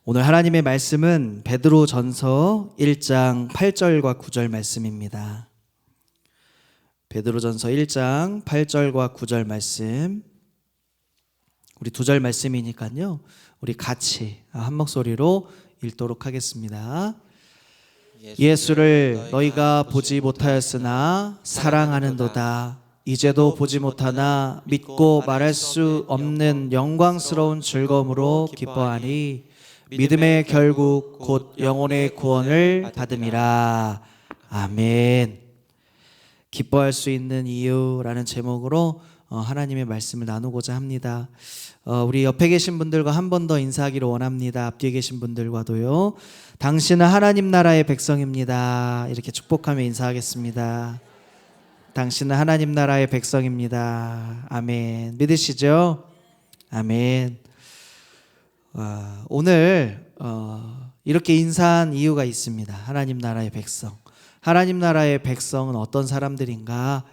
오늘 하나님의 말씀은 베드로전서 1장 8절과 9절 말씀입니다. 베드로전서 1장 8절과 9절 말씀, 우리 두 절 말씀이니까요, 우리 같이 한 목소리로 읽도록 하겠습니다. 예수를 너희가 보지 못하였으나 사랑하는도다. 이제도 보지 못하나 믿고 말할 수 없는 영광스러운 즐거움으로 기뻐하니 믿음의 결국 곧 영혼의 구원을 받음이라. 아멘. 기뻐할 수 있는 이유라는 제목으로 하나님의 말씀을 나누고자 합니다. 우리 옆에 계신 분들과 한 번 더 인사하기를 원합니다. 앞뒤에 계신 분들과도요. 당신은 하나님 나라의 백성입니다. 이렇게 축복하며 인사하겠습니다. 당신은 하나님 나라의 백성입니다. 아멘. 믿으시죠? 아멘. 오늘 이렇게 인사한 이유가 있습니다. 하나님 나라의 백성. 하나님 나라의 백성은 어떤 사람들인가?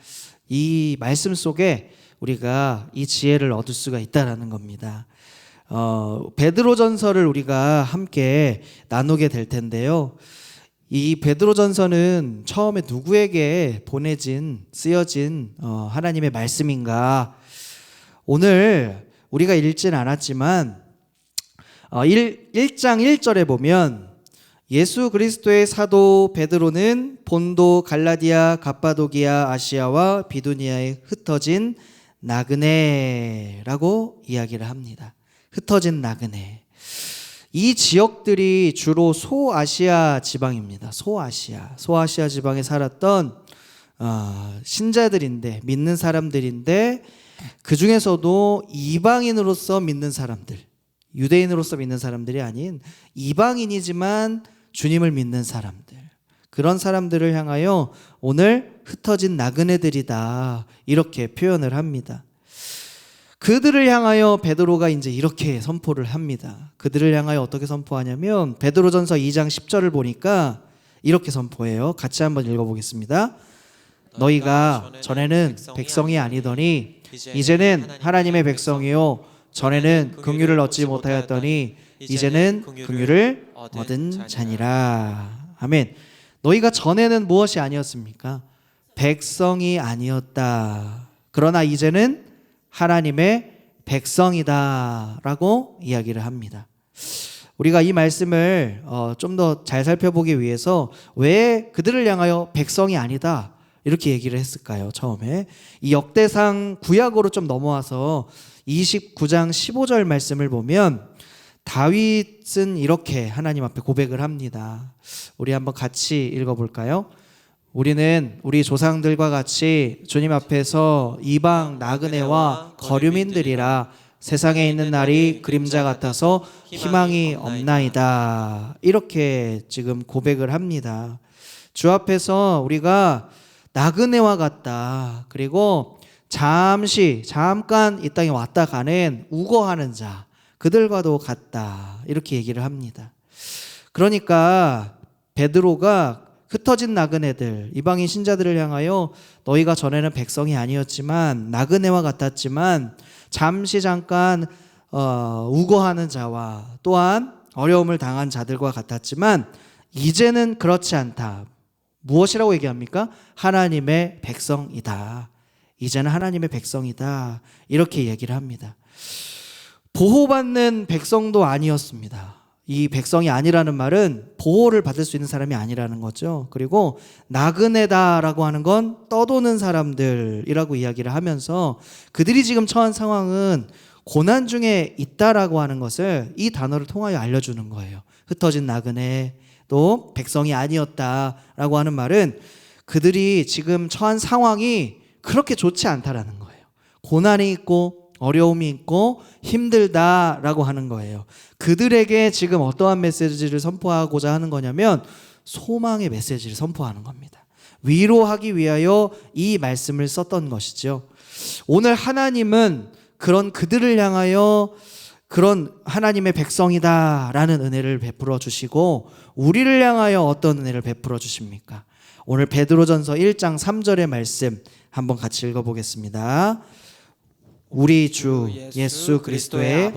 이 말씀 속에 우리가 이 지혜를 얻을 수가 있다라는 겁니다. 베드로전서를 우리가 함께 나누게 될 텐데요. 이 베드로전서는 처음에 누구에게 쓰여진 하나님의 말씀인가? 오늘 우리가 읽진 않았지만 1장 1절에 보면 예수 그리스도의 사도 베드로는 본도, 갈라디아, 갑바도기아, 아시아와 비두니아에 흩어진 나그네라고 이야기를 합니다. 흩어진 나그네. 이 지역들이 주로 소아시아 지방입니다. 소아시아 지방에 살았던 신자들인데, 믿는 사람들인데, 그 중에서도 이방인으로서 믿는 사람들, 유대인으로서 믿는 사람들이 아닌 이방인이지만 주님을 믿는 사람들, 그런 사람들을 향하여 오늘 흩어진 나그네들이다, 이렇게 표현을 합니다. 그들을 향하여 베드로가 이제 이렇게 선포를 합니다. 그들을 향하여 어떻게 선포하냐면 베드로전서 2장 10절을 보니까 이렇게 선포해요. 같이 한번 읽어보겠습니다. 너희가 전에는 백성이 아니더니 이제는 하나님의 백성이요 전에는 긍휼을 얻지 못하였더니 이제는 긍휼을 얻은 자니라. 아멘. 너희가 전에는 무엇이 아니었습니까? 백성이 아니었다. 그러나 이제는 하나님의 백성이다 라고 이야기를 합니다. 우리가 이 말씀을 좀 더 잘 살펴보기 위해서 왜 그들을 향하여 백성이 아니다 이렇게 얘기를 했을까요? 처음에 이 역대상 구약으로 좀 넘어와서 29장 15절 말씀을 보면 다윗은 이렇게 하나님 앞에 고백을 합니다. 우리 한번 같이 읽어볼까요? 우리는 우리 조상들과 같이 주님 앞에서 이방 나그네와 거류민들이라. 세상에 있는 날이 그림자 같아서 희망이 없나이다. 이렇게 지금 고백을 합니다. 주 앞에서 우리가 나그네와 같다. 그리고 잠깐 이 땅에 왔다 가는 우거하는 자, 그들과도 같다. 이렇게 얘기를 합니다. 그러니까 베드로가 흩어진 나그네들, 이방인 신자들을 향하여 너희가 전에는 백성이 아니었지만 나그네와 같았지만 잠깐 우거하는 자와 또한 어려움을 당한 자들과 같았지만 이제는 그렇지 않다. 무엇이라고 얘기합니까? 하나님의 백성이다. 이제는 하나님의 백성이다. 이렇게 얘기를 합니다. 보호받는 백성도 아니었습니다. 이 백성이 아니라는 말은 보호를 받을 수 있는 사람이 아니라는 거죠. 그리고 나그네다라고 하는 건 떠도는 사람들이라고 이야기를 하면서 그들이 지금 처한 상황은 고난 중에 있다라고 하는 것을 이 단어를 통하여 알려주는 거예요. 흩어진 나그네, 또 백성이 아니었다라고 하는 말은 그들이 지금 처한 상황이 그렇게 좋지 않다라는 거예요. 고난이 있고 어려움이 있고 힘들다라고 하는 거예요. 그들에게 지금 어떠한 메시지를 선포하고자 하는 거냐면 소망의 메시지를 선포하는 겁니다. 위로하기 위하여 이 말씀을 썼던 것이죠. 오늘 하나님은 그런 그들을 향하여 그런 하나님의 백성이다라는 은혜를 베풀어 주시고 우리를 향하여 어떤 은혜를 베풀어 주십니까? 오늘 베드로전서 1장 3절의 말씀 한번 같이 읽어보겠습니다. 우리 주 예수 그리스도의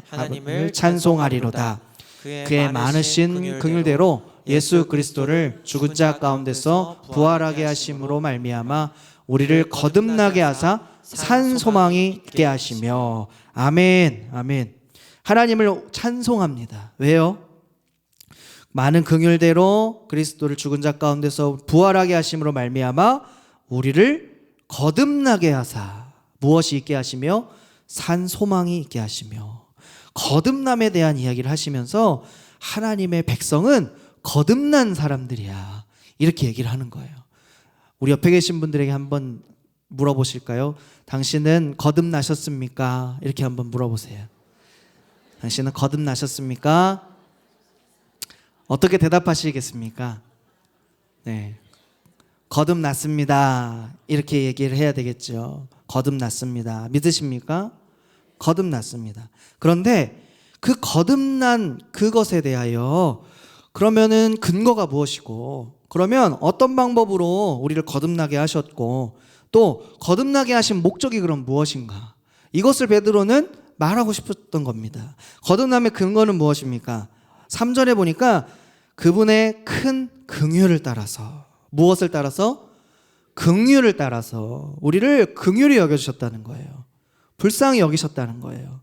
하나님을 찬송하리로다. 그의 많으신 긍휼대로 예수 그리스도를 죽은 자 가운데서 부활하게 하심으로 말미암아 우리를 거듭나게 하사 산 소망이 있게 하시며. 아멘. 아멘. 하나님을 찬송합니다. 왜요? 많은 긍휼대로 그리스도를 죽은 자 가운데서 부활하게 하심으로 말미암아 우리를 거듭나게 하사 무엇이 있게 하시며 산 소망이 있게 하시며. 거듭남에 대한 이야기를 하시면서 하나님의 백성은 거듭난 사람들이야, 이렇게 얘기를 하는 거예요. 우리 옆에 계신 분들에게 한번 물어보실까요? 당신은 거듭나셨습니까? 이렇게 한번 물어보세요. 당신은 거듭나셨습니까? 어떻게 대답하시겠습니까? 네, 거듭났습니다, 이렇게 얘기를 해야 되겠죠. 거듭났습니다. 믿으십니까? 거듭났습니다. 그런데 그 거듭난 그것에 대하여 그러면은 근거가 무엇이고, 그러면 어떤 방법으로 우리를 거듭나게 하셨고, 또 거듭나게 하신 목적이 그럼 무엇인가? 이것을 베드로는 말하고 싶었던 겁니다. 거듭남의 근거는 무엇입니까? 3절에 보니까 그분의 큰 긍휼을 따라서, 무엇을 따라서? 긍휼을 따라서 우리를 긍휼히 여겨주셨다는 거예요. 불쌍히 여기셨다는 거예요.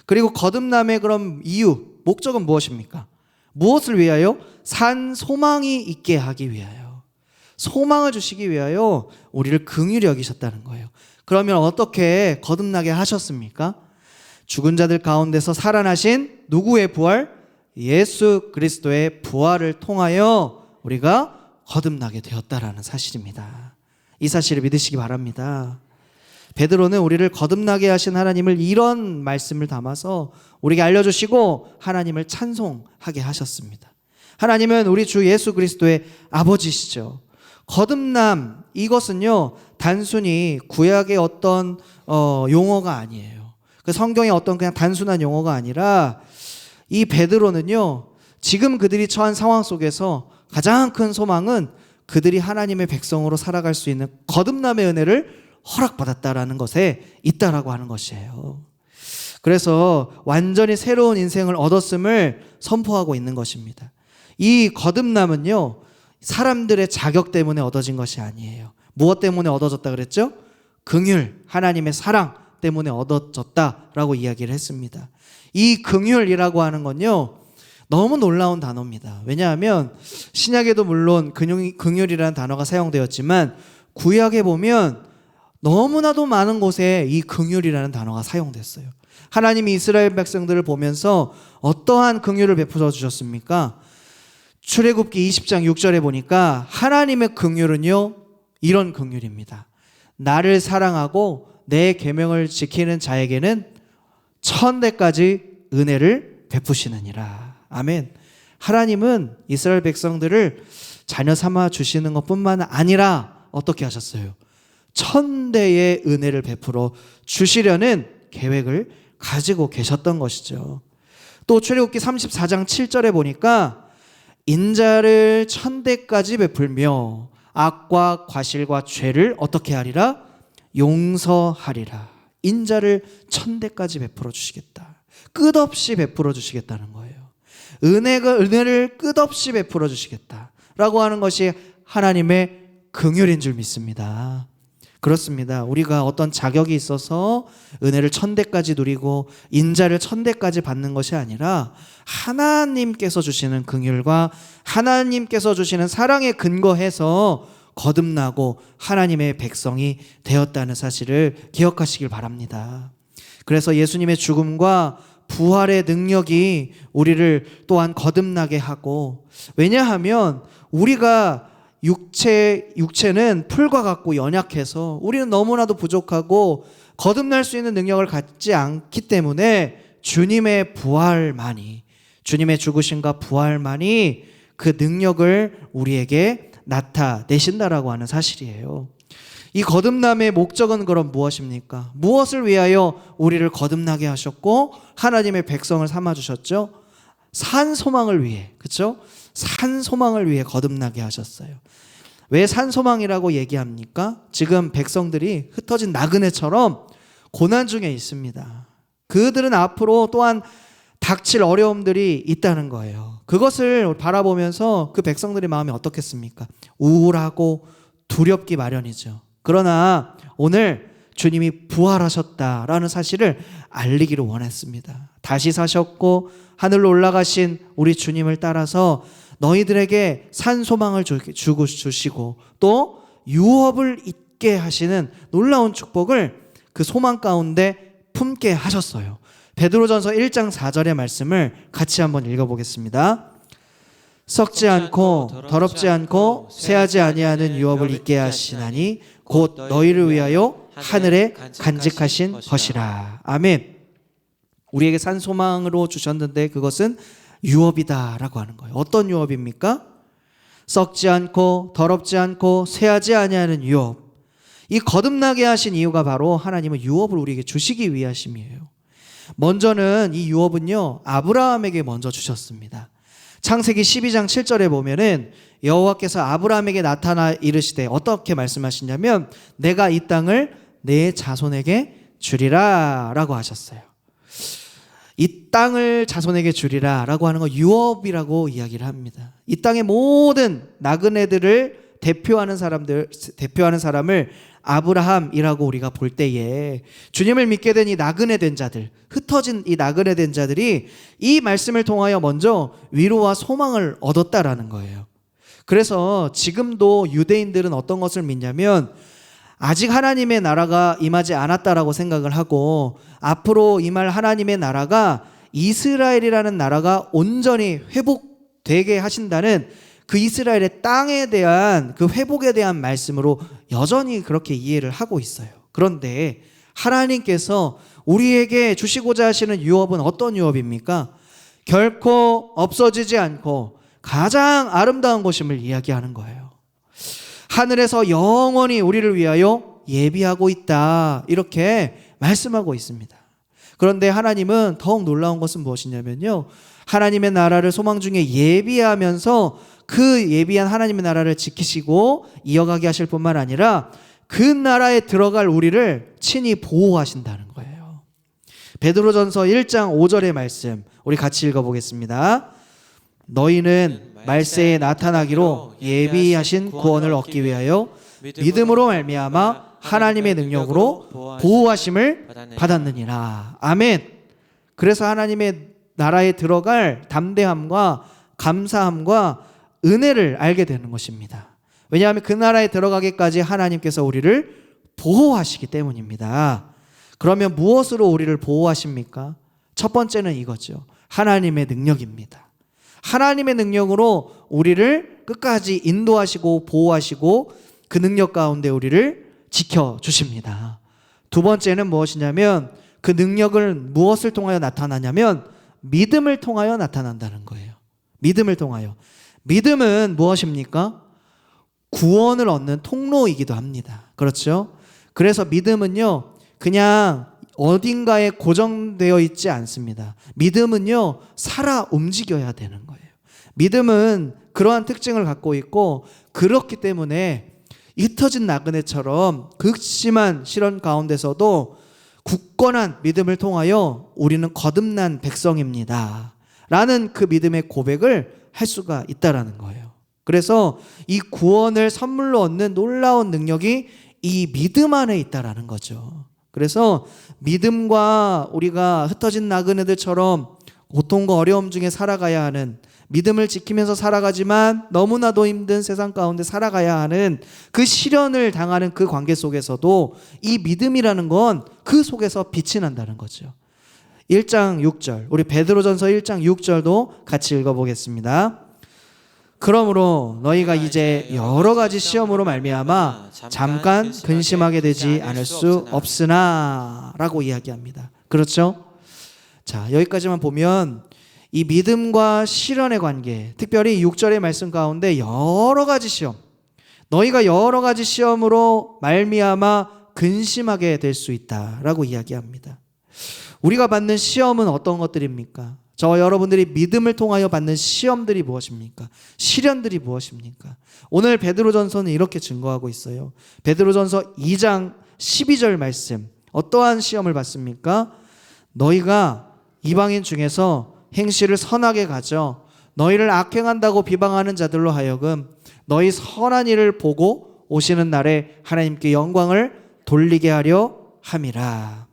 그리고 거듭남의 그럼 이유, 목적은 무엇입니까? 무엇을 위하여? 산 소망이 있게 하기 위하여, 소망을 주시기 위하여 우리를 긍휼히 여기셨다는 거예요. 그러면 어떻게 거듭나게 하셨습니까? 죽은 자들 가운데서 살아나신 누구의 부활? 예수 그리스도의 부활을 통하여 우리가 거듭나게 되었다라는 사실입니다. 이 사실을 믿으시기 바랍니다. 베드로는 우리를 거듭나게 하신 하나님을 이런 말씀을 담아서 우리에게 알려주시고 하나님을 찬송하게 하셨습니다. 하나님은 우리 주 예수 그리스도의 아버지시죠. 거듭남, 이것은요 단순히 구약의 어떤 용어가 아니에요. 그 성경의 어떤 그냥 단순한 용어가 아니라, 이 베드로는요 지금 그들이 처한 상황 속에서 가장 큰 소망은 그들이 하나님의 백성으로 살아갈 수 있는 거듭남의 은혜를 허락받았다라는 것에 있다라고 하는 것이에요. 그래서 완전히 새로운 인생을 얻었음을 선포하고 있는 것입니다. 이 거듭남은요 사람들의 자격 때문에 얻어진 것이 아니에요. 무엇 때문에 얻어졌다 그랬죠? 긍휼, 하나님의 사랑 때문에 얻어졌다라고 이야기를 했습니다. 이 긍휼이라고 하는 건요 너무 놀라운 단어입니다. 왜냐하면 신약에도 물론 긍휼이라는 단어가 사용되었지만 구약에 보면 너무나도 많은 곳에 이 긍휼이라는 단어가 사용됐어요. 하나님이 이스라엘 백성들을 보면서 어떠한 긍휼을 베풀어 주셨습니까? 출애굽기 20장 6절에 보니까 하나님의 긍휼은요 이런 긍휼입니다. 나를 사랑하고 내 계명을 지키는 자에게는 1000대까지 은혜를 베푸시느니라. 아멘. 하나님은 이스라엘 백성들을 자녀 삼아 주시는 것뿐만 아니라 어떻게 하셨어요? 1000대의 은혜를 베풀어 주시려는 계획을 가지고 계셨던 것이죠. 또 출애굽기 34장 7절에 보니까 인자를 1000대까지 베풀며 악과 과실과 죄를 어떻게 하리라? 용서하리라. 인자를 1000대까지 베풀어 주시겠다. 끝없이 베풀어 주시겠다는 거예요. 은혜를 끝없이 베풀어 주시겠다라고 하는 것이 하나님의 긍휼인 줄 믿습니다. 그렇습니다. 우리가 어떤 자격이 있어서 은혜를 1000대까지 누리고 인자를 1000대까지 받는 것이 아니라 하나님께서 주시는 긍휼과 하나님께서 주시는 사랑에 근거해서 거듭나고 하나님의 백성이 되었다는 사실을 기억하시길 바랍니다. 그래서 예수님의 죽음과 부활의 능력이 우리를 또한 거듭나게 하고, 왜냐하면 우리가 육체는 풀과 같고 연약해서 우리는 너무나도 부족하고 거듭날 수 있는 능력을 갖지 않기 때문에 주님의 부활만이, 주님의 죽으심과 부활만이 그 능력을 우리에게 나타내신다라고 하는 사실이에요. 이 거듭남의 목적은 그럼 무엇입니까? 무엇을 위하여 우리를 거듭나게 하셨고 하나님의 백성을 삼아주셨죠? 산 소망을 위해, 그렇죠? 산 소망을 위해 거듭나게 하셨어요. 왜 산 소망이라고 얘기합니까? 지금 백성들이 흩어진 나그네처럼 고난 중에 있습니다. 그들은 앞으로 또한 닥칠 어려움들이 있다는 거예요. 그것을 바라보면서 그 백성들의 마음이 어떻겠습니까? 우울하고 두렵기 마련이죠. 그러나 오늘 주님이 부활하셨다라는 사실을 알리기를 원했습니다. 다시 사셨고 하늘로 올라가신 우리 주님을 따라서 너희들에게 산 소망을 주시고 또 유업을 잊게 하시는 놀라운 축복을 그 소망 가운데 품게 하셨어요. 베드로전서 1장 4절의 말씀을 같이 한번 읽어보겠습니다. 썩지 않고 더럽지 않고 쇠하지 아니하는 유업을 잊게 하시나니 곧 너희를 위하여 하늘에 간직하신 것이라. 아멘. 우리에게 산 소망으로 주셨는데 그것은 유업이다라고 하는 거예요. 어떤 유업입니까? 썩지 않고 더럽지 않고 쇠하지 아니하는 유업. 이 거듭나게 하신 이유가 바로 하나님은 유업을 우리에게 주시기 위하심이에요. 먼저는 이 유업은요, 아브라함에게 먼저 주셨습니다. 창세기 12장 7절에 보면은 여호와께서 아브라함에게 나타나 이르시되 어떻게 말씀하시냐면 내가 이 땅을 내 자손에게 주리라 라고 하셨어요. 이 땅을 자손에게 주리라 라고 하는 건 유업이라고 이야기를 합니다. 이 땅의 모든 나그네들을 대표하는 사람을 아브라함이라고 우리가 볼 때에 주님을 믿게 된 이 나그네된 자들, 흩어진 이 나그네된 자들이 이 말씀을 통하여 먼저 위로와 소망을 얻었다라는 거예요. 그래서 지금도 유대인들은 어떤 것을 믿냐면 아직 하나님의 나라가 임하지 않았다라고 생각을 하고 앞으로 임할 하나님의 나라가 이스라엘이라는 나라가 온전히 회복되게 하신다는 그 이스라엘의 땅에 대한 그 회복에 대한 말씀으로 여전히 그렇게 이해를 하고 있어요. 그런데 하나님께서 우리에게 주시고자 하시는 유업은 어떤 유업입니까? 결코 없어지지 않고 가장 아름다운 것임을 이야기하는 거예요. 하늘에서 영원히 우리를 위하여 예비하고 있다, 이렇게 말씀하고 있습니다. 그런데 하나님은 더욱 놀라운 것은 무엇이냐면요, 하나님의 나라를 소망 중에 예비하면서 그 예비한 하나님의 나라를 지키시고 이어가게 하실 뿐만 아니라 그 나라에 들어갈 우리를 친히 보호하신다는 거예요. 베드로전서 1장 5절의 말씀 우리 같이 읽어보겠습니다. 너희는 말세에 나타나기로 예비하신 구원을 얻기 위하여 믿음으로 말미암아 하나님의 능력으로 보호하심을 받았느니라. 아멘. 그래서 하나님의 나라에 들어갈 담대함과 감사함과 은혜를 알게 되는 것입니다. 왜냐하면 그 나라에 들어가기까지 하나님께서 우리를 보호하시기 때문입니다. 그러면 무엇으로 우리를 보호하십니까? 첫 번째는 이거죠. 하나님의 능력입니다. 하나님의 능력으로 우리를 끝까지 인도하시고 보호하시고 그 능력 가운데 우리를 지켜주십니다. 두 번째는 무엇이냐면 그 능력을 무엇을 통하여 나타나냐면 믿음을 통하여 나타난다는 거예요. 믿음을 통하여. 믿음은 무엇입니까? 구원을 얻는 통로이기도 합니다. 그렇죠? 그래서 믿음은요, 그냥 어딘가에 고정되어 있지 않습니다. 믿음은요, 살아 움직여야 되는 거예요. 믿음은 그러한 특징을 갖고 있고, 그렇기 때문에 흩어진 나그네처럼 극심한 시련 가운데서도 굳건한 믿음을 통하여 우리는 거듭난 백성입니다 라는 그 믿음의 고백을 할 수가 있다라는 거예요. 그래서 이 구원을 선물로 얻는 놀라운 능력이 이 믿음 안에 있다라는 거죠. 그래서 믿음과 우리가 흩어진 나그네들처럼 고통과 어려움 중에 살아가야 하는, 믿음을 지키면서 살아가지만 너무나도 힘든 세상 가운데 살아가야 하는 그 시련을 당하는 그 관계 속에서도 이 믿음이라는 건 그 속에서 빛이 난다는 거죠. 1장 6절, 우리 베드로전서 1장 6절도 같이 읽어보겠습니다. 그러므로 너희가 이제 여러 가지 시험으로 말미암아 잠깐 근심하게 되지 않을 수 없으나 라고 이야기합니다. 그렇죠? 자, 여기까지만 보면 이 믿음과 시련의 관계, 특별히 6절의 말씀 가운데 여러 가지 시험, 너희가 여러 가지 시험으로 말미암아 근심하게 될 수 있다라고 이야기합니다. 우리가 받는 시험은 어떤 것들입니까? 저와 여러분들이 믿음을 통하여 받는 시험들이 무엇입니까? 시련들이 무엇입니까? 오늘 베드로전서는 이렇게 증거하고 있어요. 베드로전서 2장 12절 말씀, 어떠한 시험을 받습니까? 너희가 이방인 중에서 행실을 선하게 가져 너희를 악행한다고 비방하는 자들로 하여금 너희 선한 일을 보고 오시는 날에 하나님께 영광을 돌리게 하려 함이라.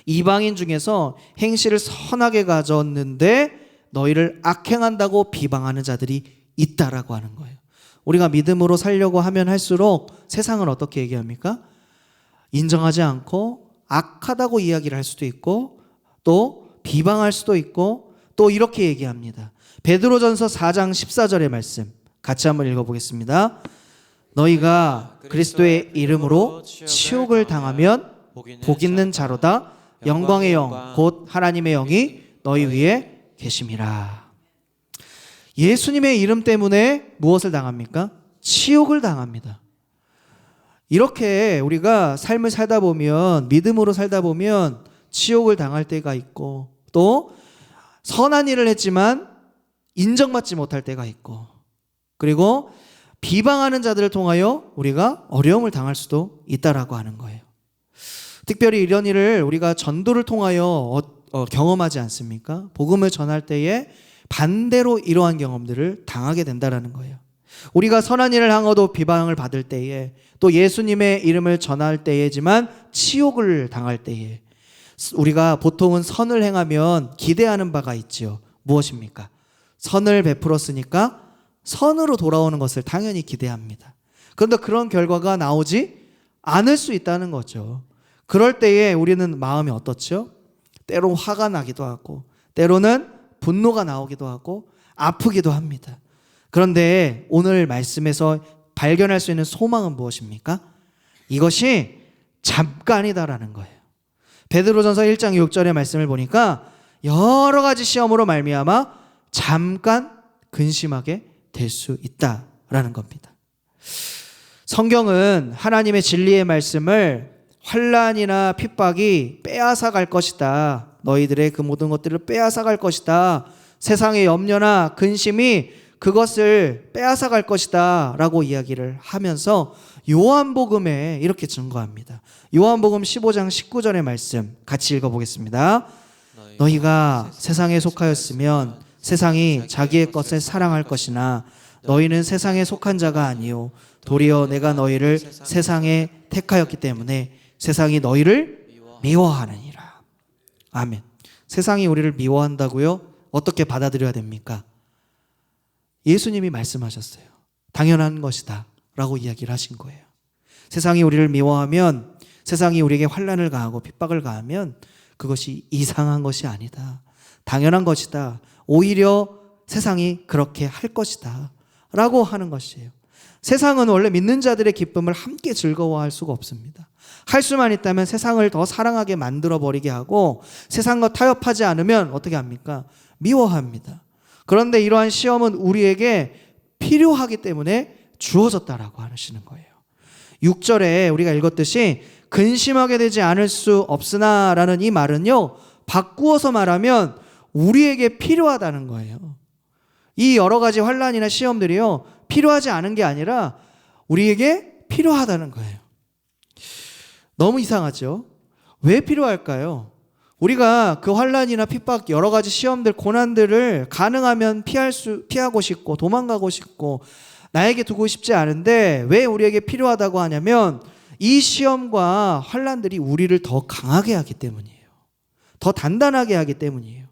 이방인 중에서 행실을 선하게 가졌는데 너희를 악행한다고 비방하는 자들이 있다라고 하는 거예요. 우리가 믿음으로 살려고 하면 할수록 세상은 어떻게 얘기합니까? 인정하지 않고 악하다고 이야기를 할 수도 있고 또 비방할 수도 있고 또 이렇게 얘기합니다. 베드로전서 4장 14절의 말씀 같이 한번 읽어보겠습니다. 너희가 그리스도의 이름으로 치욕을 당하면 복 있는 자로다. 영광의 영 곧 하나님의 영이 너희 위에 계심이라. 예수님의 이름 때문에 무엇을 당합니까? 치욕을 당합니다. 이렇게 우리가 삶을 살다 보면, 믿음으로 살다 보면 치욕을 당할 때가 있고 또 선한 일을 했지만 인정받지 못할 때가 있고, 그리고 비방하는 자들을 통하여 우리가 어려움을 당할 수도 있다라고 하는 거예요. 특별히 이런 일을 우리가 전도를 통하여 경험하지 않습니까? 복음을 전할 때에 반대로 이러한 경험들을 당하게 된다라는 거예요. 우리가 선한 일을 향하도 비방을 받을 때에, 또 예수님의 이름을 전할 때에지만 치욕을 당할 때에 우리가 보통은 선을 행하면 기대하는 바가 있지요. 무엇입니까? 선을 베풀었으니까 선으로 돌아오는 것을 당연히 기대합니다. 그런데 그런 결과가 나오지 않을 수 있다는 거죠. 그럴 때에 우리는 마음이 어떻죠? 때로 화가 나기도 하고 때로는 분노가 나오기도 하고 아프기도 합니다. 그런데 오늘 말씀에서 발견할 수 있는 소망은 무엇입니까? 이것이 잠깐이다라는 거예요. 베드로전서 1장 6절의 말씀을 보니까 여러 가지 시험으로 말미암아 잠깐 근심하게 될 수 있다라는 겁니다. 성경은 하나님의 진리의 말씀을 환난이나 핍박이 빼앗아 갈 것이다, 너희들의 그 모든 것들을 빼앗아 갈 것이다, 세상의 염려나 근심이 그것을 빼앗아 갈 것이다 라고 이야기를 하면서 요한복음에 이렇게 증거합니다. 요한복음 15장 19절의 말씀 같이 읽어보겠습니다. 너희가 세상에 속하였으면 세상이 자기의 것을 사랑할 것이나 너희는 세상에 속한 자가 아니요 도리어 내가 너희를 세상에 택하였기 때문에 세상이 너희를 미워하느니라. 아멘. 세상이 우리를 미워한다고요? 어떻게 받아들여야 됩니까? 예수님이 말씀하셨어요. 당연한 것이다 라고 이야기를 하신 거예요. 세상이 우리를 미워하면, 세상이 우리에게 환난을 가하고 핍박을 가하면 그것이 이상한 것이 아니다, 당연한 것이다, 오히려 세상이 그렇게 할 것이다 라고 하는 것이에요. 세상은 원래 믿는 자들의 기쁨을 함께 즐거워할 수가 없습니다. 할 수만 있다면 세상을 더 사랑하게 만들어버리게 하고 세상과 타협하지 않으면 어떻게 합니까? 미워합니다. 그런데 이러한 시험은 우리에게 필요하기 때문에 주어졌다라고 하시는 거예요. 6절에 우리가 읽었듯이 근심하게 되지 않을 수 없으나 라는 이 말은요, 바꾸어서 말하면 우리에게 필요하다는 거예요. 이 여러 가지 환난이나 시험들이요, 필요하지 않은 게 아니라 우리에게 필요하다는 거예요. 너무 이상하죠? 왜 필요할까요? 우리가 그 환난이나 핍박, 여러 가지 시험들, 고난들을 가능하면 피하고 싶고 도망가고 싶고 나에게 두고 싶지 않은데 왜 우리에게 필요하다고 하냐면 이 시험과 환난들이 우리를 더 강하게 하기 때문이에요. 더 단단하게 하기 때문이에요.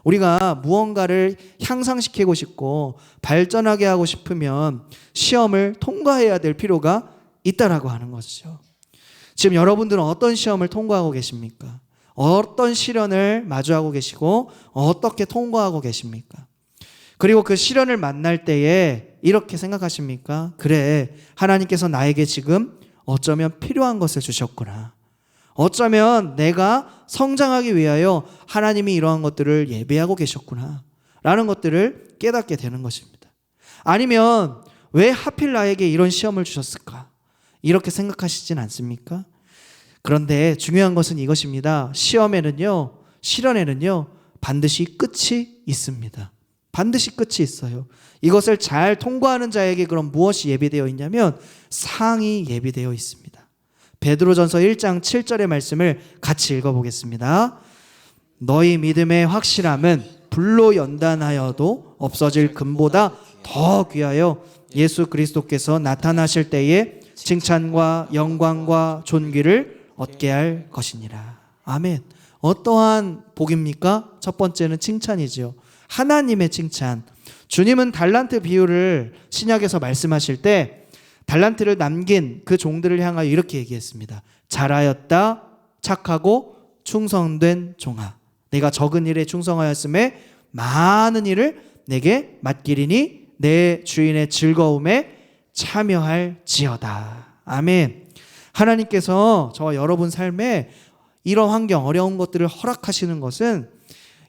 우리가 무언가를 향상시키고 싶고 발전하게 하고 싶으면 시험을 통과해야 될 필요가 있다라고 하는 것이죠. 지금 여러분들은 어떤 시험을 통과하고 계십니까? 어떤 시련을 마주하고 계시고 어떻게 통과하고 계십니까? 그리고 그 시련을 만날 때에 이렇게 생각하십니까? 그래, 하나님께서 나에게 지금 어쩌면 필요한 것을 주셨구나. 어쩌면 내가 성장하기 위하여 하나님이 이러한 것들을 예배하고 계셨구나 라는 것들을 깨닫게 되는 것입니다. 아니면 왜 하필 나에게 이런 시험을 주셨을까? 이렇게 생각하시진 않습니까? 그런데 중요한 것은 이것입니다. 시험에는요, 시련에는요, 반드시 끝이 있습니다. 반드시 끝이 있어요. 이것을 잘 통과하는 자에게 그럼 무엇이 예비되어 있냐면 상이 예비되어 있습니다. 베드로전서 1장 7절의 말씀을 같이 읽어보겠습니다. 너희 믿음의 확실함은 불로 연단하여도 없어질 금보다 더 귀하여 예수 그리스도께서 나타나실 때에 칭찬과 영광과 존귀를 얻게 할 것이니라. 아멘. 어떠한 복입니까? 첫 번째는 칭찬이죠. 하나님의 칭찬. 주님은 달란트 비유를 신약에서 말씀하실 때 달란트를 남긴 그 종들을 향하여 이렇게 얘기했습니다. 잘하였다, 착하고 충성된 종아. 내가 적은 일에 충성하였음에 많은 일을 내게 맡기리니 내 주인의 즐거움에 참여할지어다. 아멘. 하나님께서 저와 여러분 삶에 이런 환경, 어려운 것들을 허락하시는 것은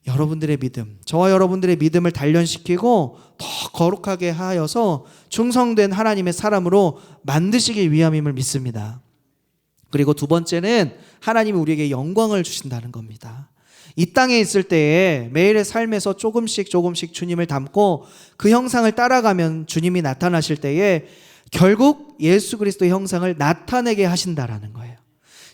여러분들의 믿음, 저와 여러분들의 믿음을 단련시키고 더 거룩하게 하여서 충성된 하나님의 사람으로 만드시기 위함임을 믿습니다. 그리고 두 번째는 하나님이 우리에게 영광을 주신다는 겁니다. 이 땅에 있을 때에 매일의 삶에서 조금씩 주님을 닮고 그 형상을 따라가면 주님이 나타나실 때에 결국 예수 그리스도의 형상을 나타내게 하신다라는 거예요.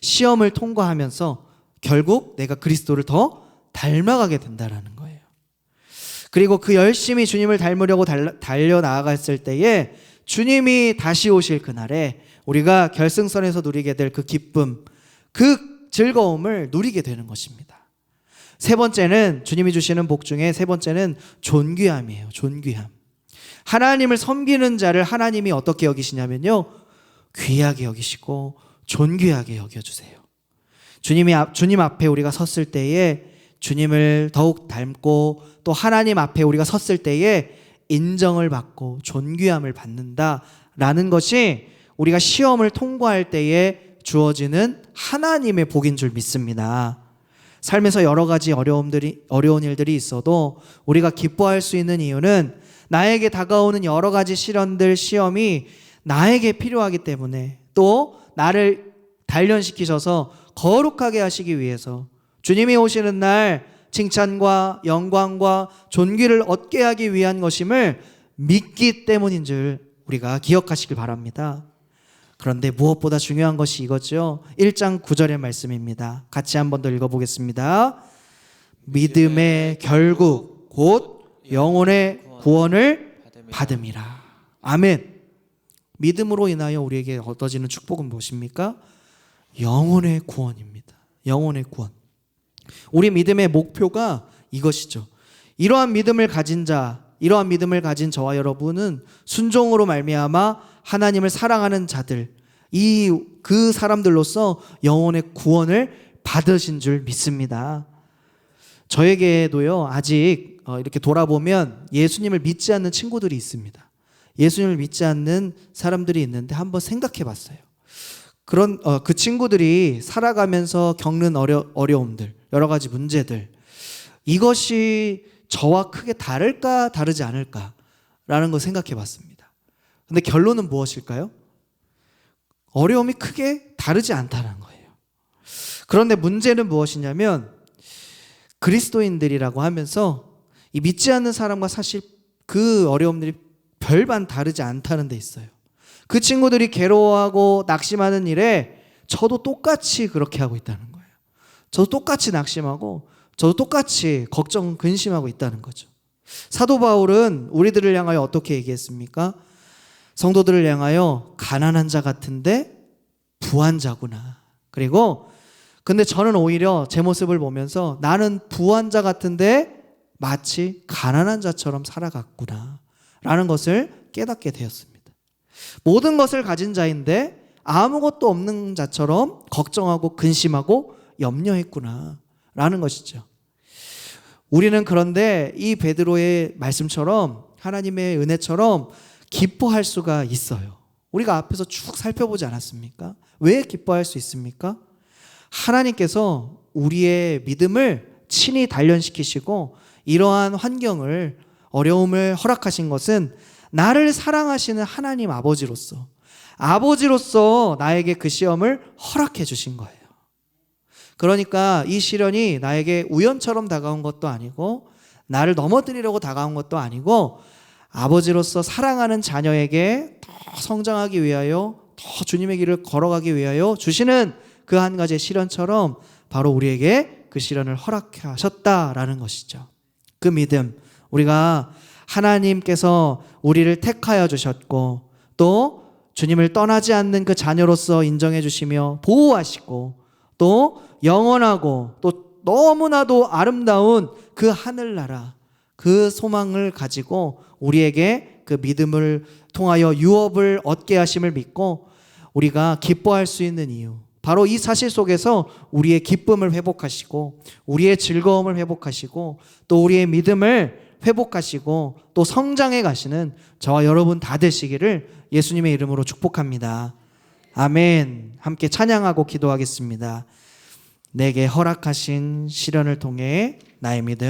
시험을 통과하면서 결국 내가 그리스도를 더 닮아가게 된다라는 거예요. 그리고 그 열심히 주님을 닮으려고 달려나아갔을 때에 주님이 다시 오실 그날에 우리가 결승선에서 누리게 될 그 기쁨, 그 즐거움을 누리게 되는 것입니다. 세 번째는 주님이 주시는 복 중에 세 번째는 존귀함이에요. 존귀함. 하나님을 섬기는 자를 하나님이 어떻게 여기시냐면요, 귀하게 여기시고 존귀하게 여겨주세요. 주님 앞에 우리가 섰을 때에 주님을 더욱 닮고 또 하나님 앞에 우리가 섰을 때에 인정을 받고 존귀함을 받는다라는 것이 우리가 시험을 통과할 때에 주어지는 하나님의 복인 줄 믿습니다. 삶에서 여러 가지 어려운 일들이 있어도 우리가 기뻐할 수 있는 이유는 나에게 다가오는 여러 가지 시련들, 시험이 나에게 필요하기 때문에, 또 나를 단련시키셔서 거룩하게 하시기 위해서 주님이 오시는 날 칭찬과 영광과 존귀를 얻게 하기 위한 것임을 믿기 때문인 줄 우리가 기억하시길 바랍니다. 그런데 무엇보다 중요한 것이 이거죠. 1장 9절의 말씀입니다. 같이 한 번 더 읽어보겠습니다. 믿음의 결국 곧 영혼의 구원을 받음이라. 아멘. 믿음으로 인하여 우리에게 얻어지는 축복은 무엇입니까? 영혼의 구원입니다. 영혼의 구원. 우리 믿음의 목표가 이것이죠. 이러한 믿음을 가진 자, 이러한 믿음을 가진 저와 여러분은 순종으로 말미암아 하나님을 사랑하는 자들, 그 사람들로서 영혼의 구원을 받으신 줄 믿습니다. 저에게도요, 아직 이렇게 돌아보면 예수님을 믿지 않는 친구들이 있습니다. 예수님을 믿지 않는 사람들이 있는데 한번 생각해 봤어요. 그 친구들이 살아가면서 겪는 어려움들, 여러 가지 문제들, 이것이 저와 크게 다를까 다르지 않을까라는 걸 생각해 봤습니다. 근데 결론은 무엇일까요? 어려움이 크게 다르지 않다는 거예요. 그런데 문제는 무엇이냐면 그리스도인들이라고 하면서 이 믿지 않는 사람과 사실 그 어려움들이 별반 다르지 않다는 데 있어요. 그 친구들이 괴로워하고 낙심하는 일에 저도 똑같이 그렇게 하고 있다는 거예요. 저도 똑같이 낙심하고 저도 똑같이 걱정, 근심하고 있다는 거죠. 사도 바울은 우리들을 향하여 어떻게 얘기했습니까? 성도들을 향하여 가난한 자 같은데 부한 자구나. 그리고 근데 저는 오히려 제 모습을 보면서 나는 부한 자 같은데 마치 가난한 자처럼 살아갔구나 라는 것을 깨닫게 되었습니다. 모든 것을 가진 자인데 아무것도 없는 자처럼 걱정하고 근심하고 염려했구나 라는 것이죠. 우리는 그런데 이 베드로의 말씀처럼 하나님의 은혜처럼 기뻐할 수가 있어요. 우리가 앞에서 쭉 살펴보지 않았습니까? 왜 기뻐할 수 있습니까? 하나님께서 우리의 믿음을 친히 단련시키시고 이러한 환경을, 어려움을 허락하신 것은 나를 사랑하시는 하나님 아버지로서 나에게 그 시험을 허락해 주신 거예요. 그러니까 이 시련이 나에게 우연처럼 다가온 것도 아니고 나를 넘어뜨리려고 다가온 것도 아니고 아버지로서 사랑하는 자녀에게 더 성장하기 위하여, 더 주님의 길을 걸어가기 위하여 주시는 그 한 가지의 시련처럼 바로 우리에게 그 시련을 허락하셨다라는 것이죠. 그 믿음, 우리가 하나님께서 우리를 택하여 주셨고 또 주님을 떠나지 않는 그 자녀로서 인정해 주시며 보호하시고 또 영원하고 또 너무나도 아름다운 그 하늘나라, 그 소망을 가지고 우리에게 그 믿음을 통하여 유업을 얻게 하심을 믿고 우리가 기뻐할 수 있는 이유, 바로 이 사실 속에서 우리의 기쁨을 회복하시고 우리의 즐거움을 회복하시고 또 우리의 믿음을 회복하시고 또 성장해 가시는 저와 여러분 다 되시기를 예수님의 이름으로 축복합니다. 아멘. 함께 찬양하고 기도하겠습니다. 내게 허락하신 시련을 통해 나의 믿음